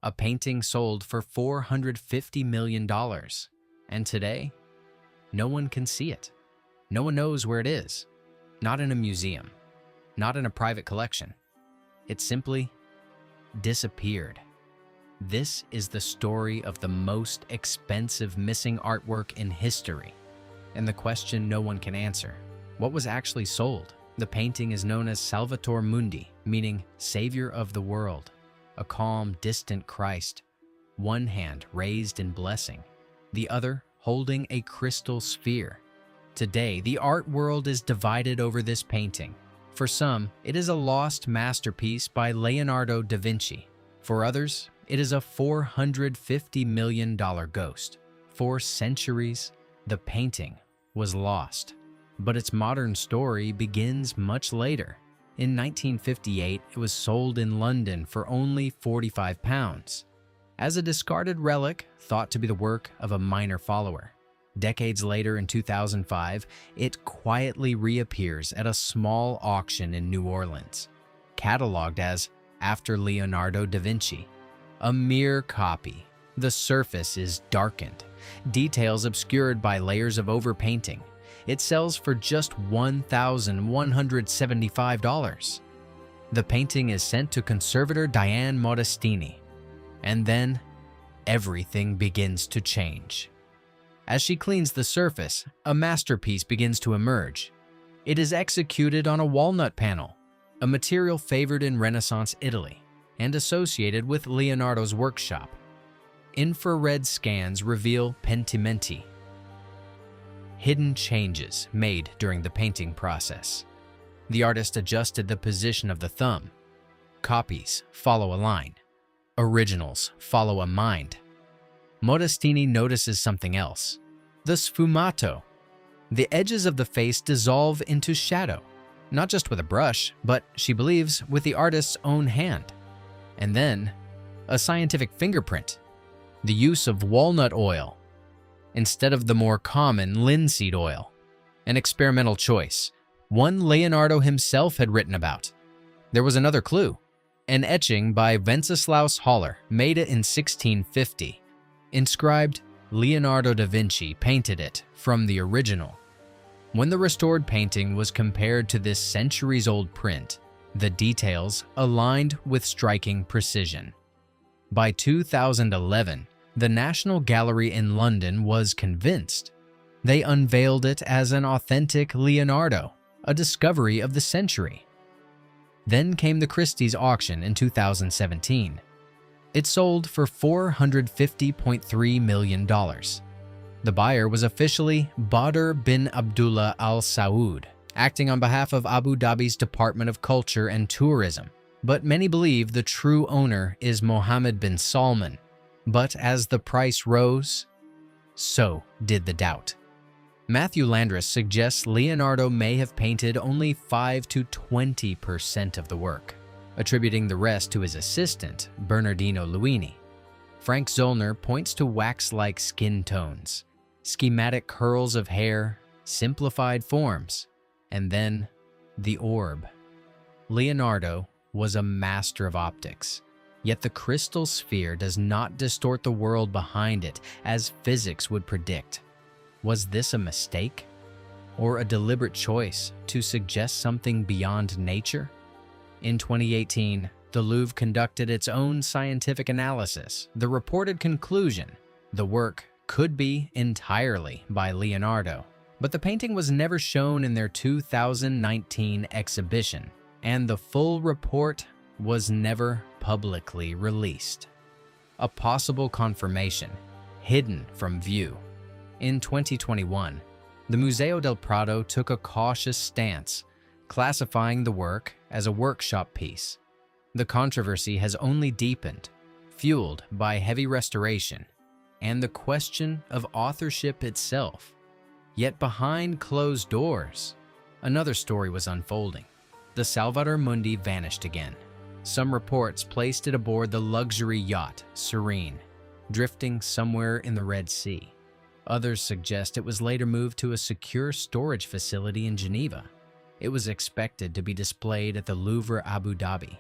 A painting sold for $450 million. And today, no one can see it. No one knows where it is. Not in a museum. Not in a private collection. It simply disappeared. This is the story of the most expensive missing artwork in history. And the question no one can answer: what was actually sold? The painting is known as Salvator Mundi, meaning Savior of the world, a calm, distant Christ, one hand raised in blessing, the other holding a crystal sphere. Today, the art world is divided over this painting. For some, it is a lost masterpiece by Leonardo da Vinci. For others, it is a $450 million ghost. For centuries, the painting was lost. But its modern story begins much later. In 1958, it was sold in London for only £45, as a discarded relic thought to be the work of a minor follower. Decades later, in 2005, it quietly reappears at a small auction in New Orleans, cataloged as after Leonardo da Vinci. A mere copy. The surface is darkened, details obscured by layers of overpainting. It sells for just $1,175. The painting is sent to conservator Diane Modestini. And then, everything begins to change. As she cleans the surface, a masterpiece begins to emerge. It is executed on a walnut panel, a material favored in Renaissance Italy and associated with Leonardo's workshop. Infrared scans reveal pentimenti, hidden changes made during the painting process. The artist adjusted the position of the thumb. Copies follow a line. Originals follow a mind. Modestini notices something else. The sfumato. The edges of the face dissolve into shadow, not just with a brush, but, she believes, with the artist's own hand. And then, a scientific fingerprint. The use of walnut oil instead of the more common linseed oil. An experimental choice, one Leonardo himself had written about. There was another clue. An etching by Wenceslaus Haller, made it in 1650. Inscribed, Leonardo da Vinci painted it from the original. When the restored painting was compared to this centuries-old print, the details aligned with striking precision. By 2011, the National Gallery in London was convinced. They unveiled it as an authentic Leonardo, a discovery of the century. Then came the Christie's auction in 2017. It sold for $450.3 million. The buyer was officially Badr bin Abdullah Al Saud, acting on behalf of Abu Dhabi's Department of Culture and Tourism. But many believe the true owner is Mohammed bin Salman. But as the price rose, so did the doubt. Matthew Landris suggests Leonardo may have painted only 5 to 20% of the work, attributing the rest to his assistant, Bernardino Luini. Frank Zollner points to wax-like skin tones, schematic curls of hair, simplified forms, and then the orb. Leonardo was a master of optics, yet the crystal sphere does not distort the world behind it as physics would predict. Was this a mistake? Or a deliberate choice to suggest something beyond nature? In 2018, the Louvre conducted its own scientific analysis. The reported conclusion: the work could be entirely by Leonardo. But the painting was never shown in their 2019 exhibition, and the full report was never publicly released. A possible confirmation, hidden from view. In 2021, the Museo del Prado took a cautious stance, classifying the work as a workshop piece. The controversy has only deepened, fueled by heavy restoration and the question of authorship itself. Yet behind closed doors, another story was unfolding. The Salvator Mundi vanished again. Some reports placed it aboard the luxury yacht Serene, drifting somewhere in the Red Sea. Others suggest it was later moved to a secure storage facility in Geneva. It was expected to be displayed at the Louvre Abu Dhabi,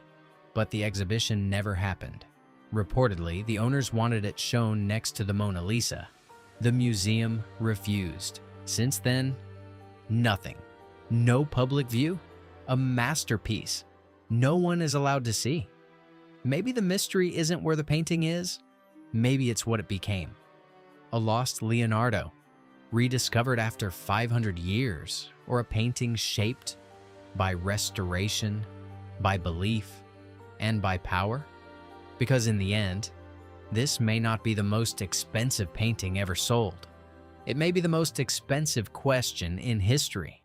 but the exhibition never happened. Reportedly, the owners wanted it shown next to the Mona Lisa. The museum refused. Since then, nothing. No public view. A masterpiece. No one is allowed to see. Maybe the mystery isn't where the painting is. Maybe it's what it became. A lost Leonardo, rediscovered after 500 years, or a painting shaped by restoration, by belief, and by power? Because in the end, this may not be the most expensive painting ever sold. It may be the most expensive question in history.